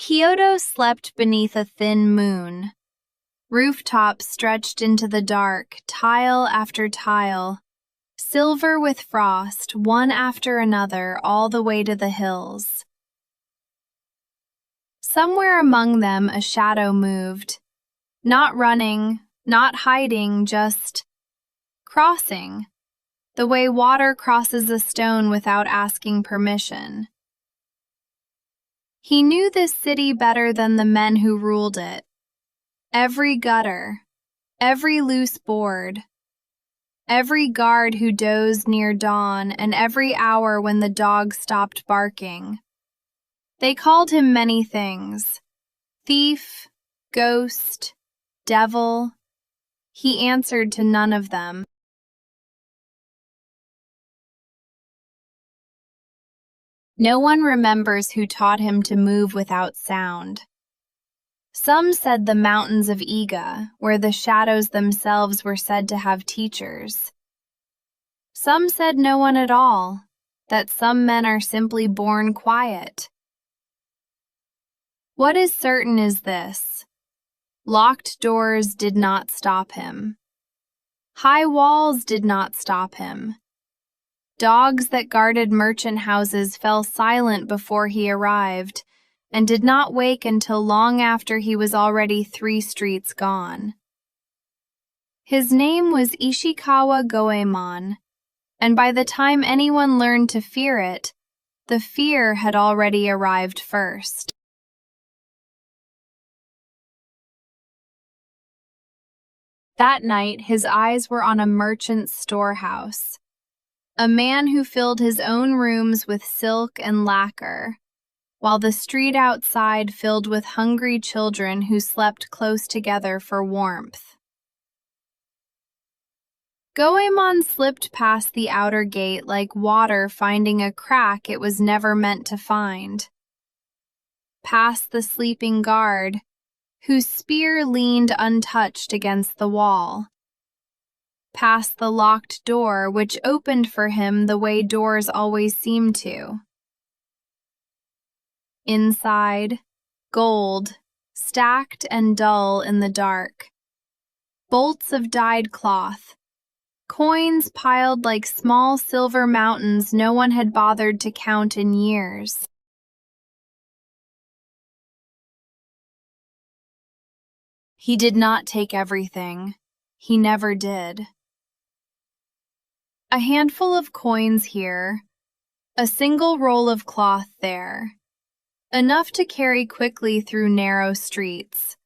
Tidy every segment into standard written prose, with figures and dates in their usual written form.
Kyoto slept beneath a thin moon. Rooftops stretched into the dark, tile after tile, silver with frost, one after another, all the way to the hills. Somewhere among them a shadow moved, not running, not hiding, just crossing, the way water crosses a stone without asking permission. He knew this city better than the men who ruled it. Every gutter, every loose board, every guard who dozed near dawn, and every hour when the dog stopped barking. They called him many things: thief, ghost, devil. He answered to none of them. No one remembers who taught him to move without sound. Some said the mountains of Iga, where the shadows themselves were said to have teachers. Some said no one at all, that some men are simply born quiet. What is certain is this: locked doors did not stop him. High walls did not stop him. Dogs that guarded merchant houses fell silent before he arrived, and did not wake until long after he was already 3 streets gone. His name was Ishikawa Goemon, and by the time anyone learned to fear it, the fear had already arrived first. That night, his eyes were on a merchant's storehouse, a man who filled his own rooms with silk and lacquer, while the street outside filled with hungry children who slept close together for warmth. Goemon slipped past the outer gate like water finding a crack it was never meant to find. Past the sleeping guard, whose spear leaned untouched against the wall. Past the locked door, which opened for him the way doors always seem to. Inside, gold, stacked and dull in the dark. Bolts of dyed cloth. Coins piled like small silver mountains no one had bothered to count in years. He did not take everything. He never did. A handful of coins here, a single roll of cloth there, enough to carry quickly through narrow streets,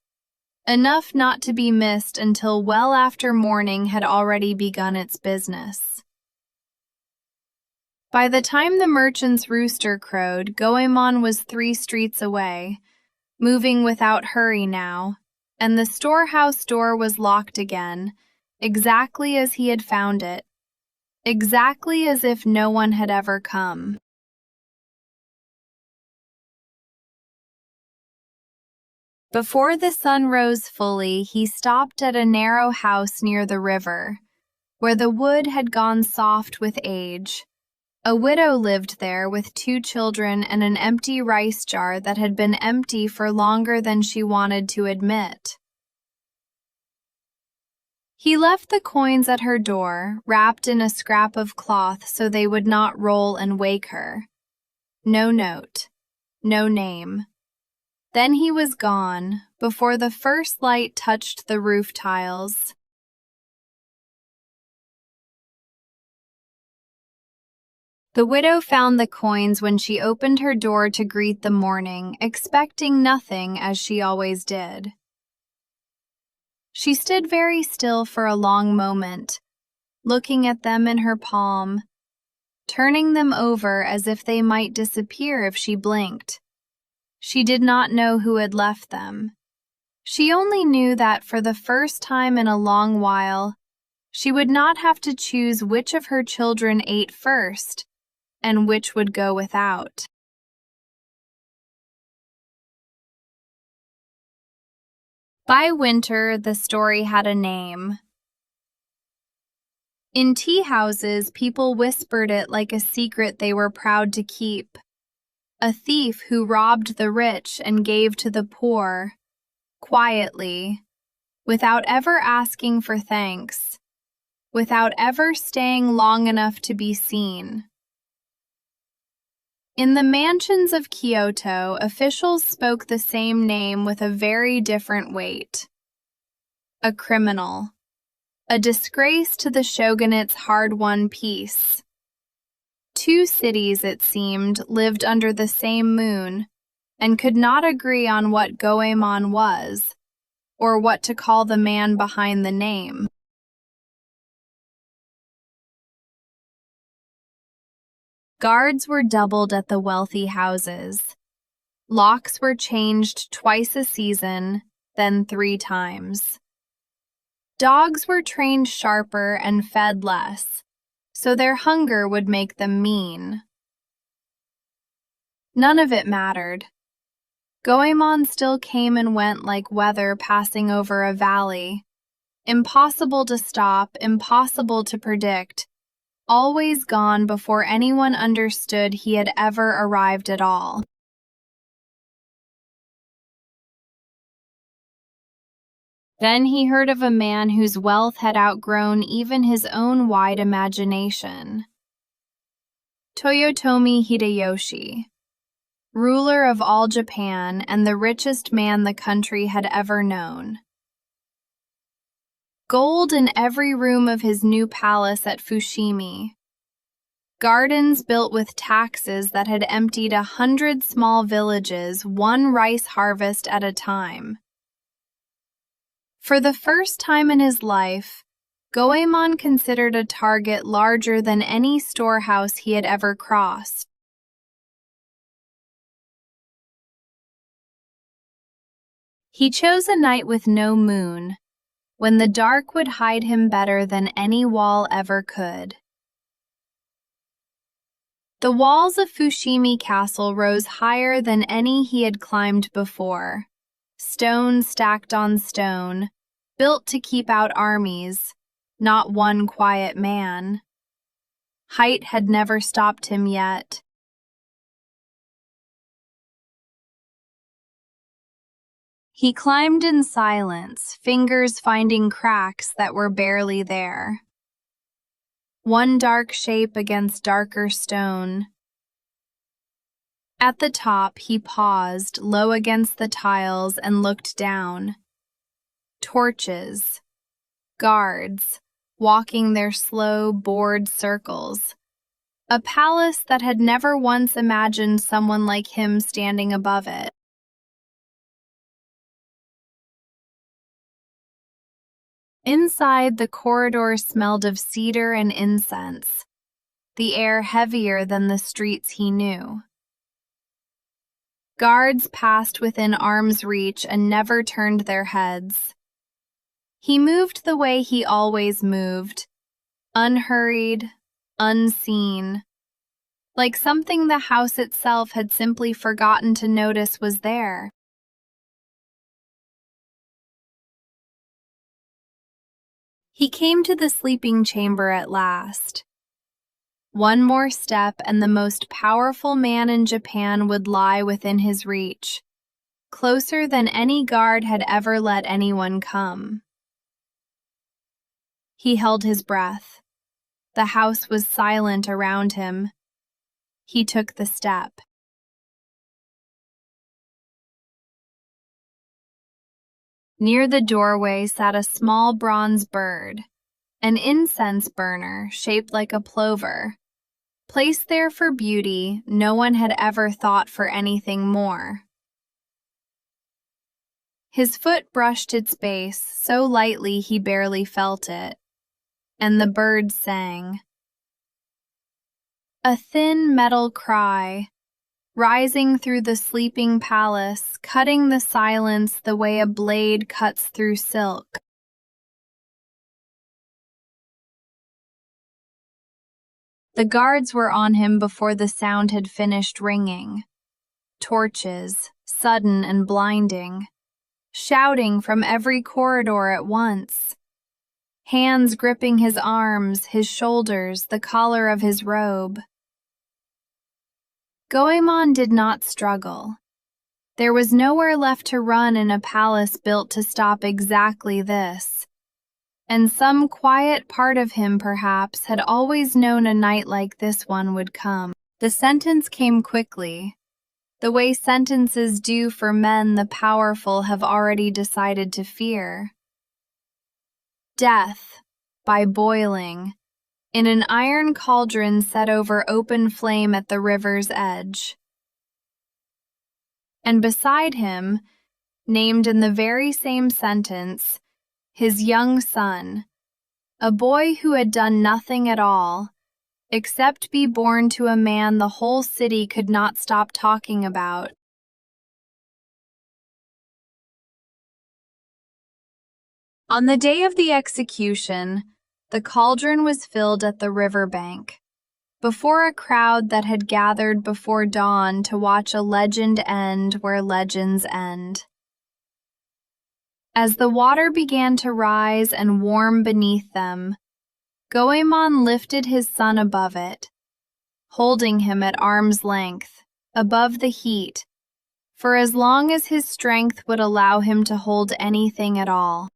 enough not to be missed until well after morning had already begun its business. By the time the merchant's rooster crowed, Goemon was 3 streets away, moving without hurry now, and the storehouse door was locked again, exactly as he had found it, exactly as if no one had ever come. Before the sun rose fully, he stopped at a narrow house near the river, where the wood had gone soft with age. A widow lived there with 2 children and an empty rice jar that had been empty for longer than she wanted to admit. He left the coins at her door, wrapped in a scrap of cloth so they would not roll and wake her. No note, no name. Then he was gone, before the first light touched the roof tiles. The widow found the coins when she opened her door to greet the morning, expecting nothing as she always did. She stood very still for a long moment, looking at them in her palm, turning them over as if they might disappear if she blinked. She did not know who had left them. She only knew that for the first time in a long while, she would not have to choose which of her children ate first and which would go without. By winter, the story had a name. In tea houses, people whispered it like a secret they were proud to keep. a thief who robbed the rich and gave to the poor, quietly, without ever asking for thanks, without ever staying long enough to be seen. In the mansions of Kyoto, officials spoke the same name with a very different weight. A criminal, a disgrace to the shogunate's hard-won peace. Two cities, it seemed, lived under the same moon and could not agree on what Goemon was, or what to call the man behind the name. Guards were doubled at the wealthy houses. Locks were changed twice a season, then 3 times. Dogs were trained sharper and fed less, so their hunger would make them mean. None of it mattered. Goemon still came and went like weather passing over a valley. Impossible to stop, impossible to predict, always gone before anyone understood he had ever arrived at all. Then he heard of a man whose wealth had outgrown even his own wide imagination. Toyotomi Hideyoshi, ruler of all Japan and the richest man the country had ever known. Gold in every room of his new palace at Fushimi. Gardens built with taxes that had emptied 100 small villages, one rice harvest at a time. For the first time in his life, Goemon considered a target larger than any storehouse he had ever crossed. He chose a night with no moon, when the dark would hide him better than any wall ever could. The walls of Fushimi Castle rose higher than any he had climbed before, stone stacked on stone, built to keep out armies, not one quiet man. Height had never stopped him yet. He climbed in silence, fingers finding cracks that were barely there. One dark shape against darker stone. At the top, he paused, low against the tiles, and looked down. Torches, guards, walking their slow, bored circles. A palace that had never once imagined someone like him standing above it. Inside, the corridor smelled of cedar and incense, the air heavier than the streets he knew. Guards passed within arm's reach and never turned their heads. He moved the way he always moved, unhurried, unseen, like something the house itself had simply forgotten to notice was there. He came to the sleeping chamber at last. One more step and the most powerful man in Japan would lie within his reach, closer than any guard had ever let anyone come. He held his breath. The house was silent around him. He took the step. Near the doorway sat a small bronze bird, an incense burner shaped like a plover. Placed there for beauty, no one had ever thought for anything more. His foot brushed its base so lightly he barely felt it, and the bird sang. A thin metal cry, rising through the sleeping palace, cutting the silence the way a blade cuts through silk. The guards were on him before the sound had finished ringing. Torches, sudden and blinding, shouting from every corridor at once. Hands gripping his arms, his shoulders, the collar of his robe. Goemon did not struggle. There was nowhere left to run in a palace built to stop exactly this. And some quiet part of him, perhaps, had always known a night like this one would come. The sentence came quickly, the way sentences do for men the powerful have already decided to fear. Death, by boiling, in an iron cauldron set over open flame at the river's edge. And beside him, named in the very same sentence, his young son, a boy who had done nothing at all, except be born to a man the whole city could not stop talking about. On the day of the execution, the cauldron was filled at the river bank, before a crowd that had gathered before dawn to watch a legend end where legends end. As the water began to rise and warm beneath them, Goemon lifted his son above it, holding him at arm's length, above the heat, for as long as his strength would allow him to hold anything at all.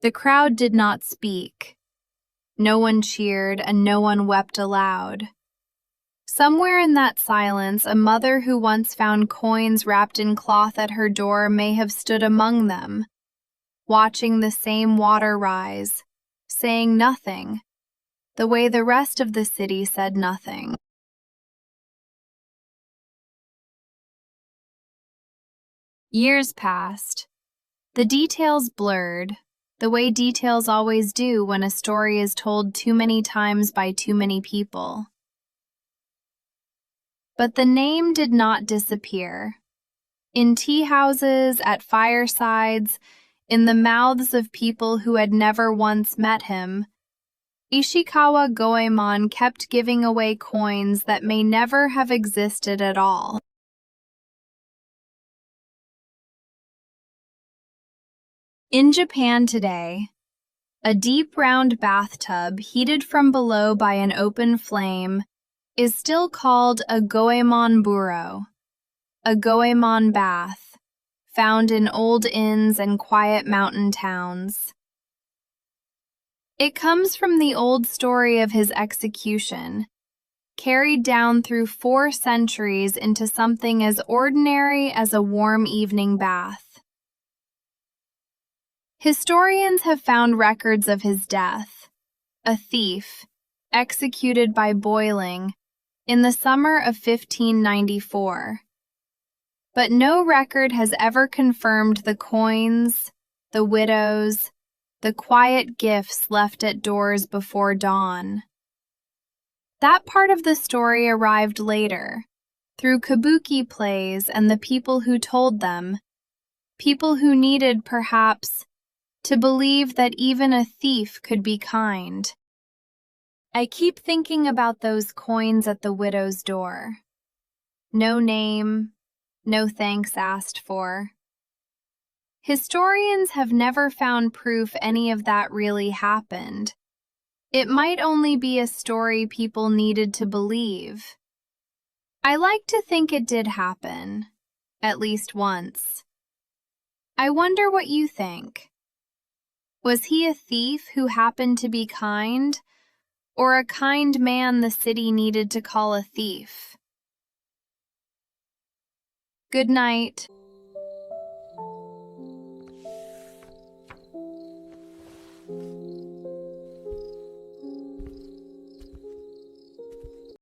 The crowd did not speak. No one cheered and no one wept aloud. Somewhere in that silence, a mother who once found coins wrapped in cloth at her door may have stood among them, watching the same water rise, saying nothing, the way the rest of the city said nothing. Years passed. The details blurred, the way details always do when a story is told too many times by too many people. But the name did not disappear. In tea houses, at firesides, in the mouths of people who had never once met him, Ishikawa Goemon kept giving away coins that may never have existed at all. In Japan today, a deep round bathtub heated from below by an open flame is still called a Goemon-buro, a Goemon Bath, found in old inns and quiet mountain towns. It comes from the old story of his execution, carried down through 4 centuries into something as ordinary as a warm evening bath. Historians have found records of his death, a thief, executed by boiling, in the summer of 1594. But no record has ever confirmed the coins, the widows, the quiet gifts left at doors before dawn. That part of the story arrived later, through kabuki plays and the people who told them, people who needed, perhaps, to believe that even a thief could be kind. I keep thinking about those coins at the widow's door. No name, no thanks asked for. Historians have never found proof any of that really happened. It might only be a story people needed to believe. I like to think it did happen, at least once. I wonder what you think. Was he a thief who happened to be kind, or a kind man the city needed to call a thief? Good night.